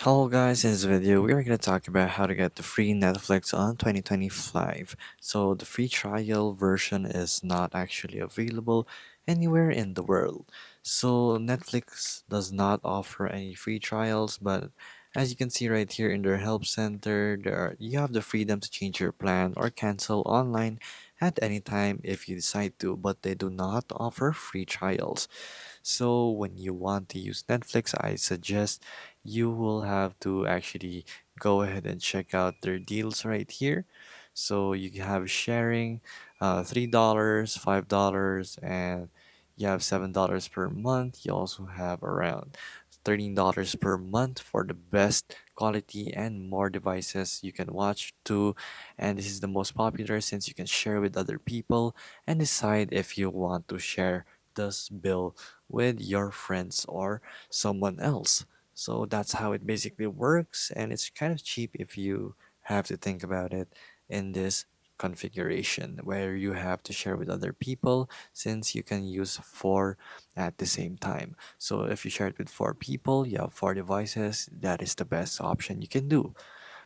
Hello guys, in this video we are going to talk about how to get the free Netflix on 2025. So the free trial version is not actually available anywhere in the world. So Netflix does not offer any free trials, but as you can see right here in their help center, you have the freedom to change your plan or cancel online at any time if you decide to, but they do not offer free trials. So when you want to use Netflix, I suggest you will have to actually go ahead and check out their deals right here. So you have sharing, $3, $5, and you have $7 per month. You also have around $13 per month for the best quality and more devices you can watch too. And this is the most popular since you can share with other people and decide if you want to share this bill with your friends or someone else. So that's how it basically works, and it's kind of cheap if you have to think about it in this configuration where you have to share with other people since you can use four at the same time. So if you share it with four people, you have four devices, that is the best option you can do.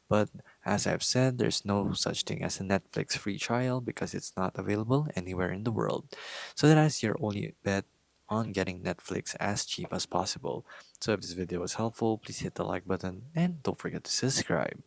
But as I've said, there's no such thing as a Netflix free trial because it's not available anywhere in the world. So that is your only bet on getting Netflix as cheap as possible. So if this video was helpful, please hit the like button and don't forget to subscribe.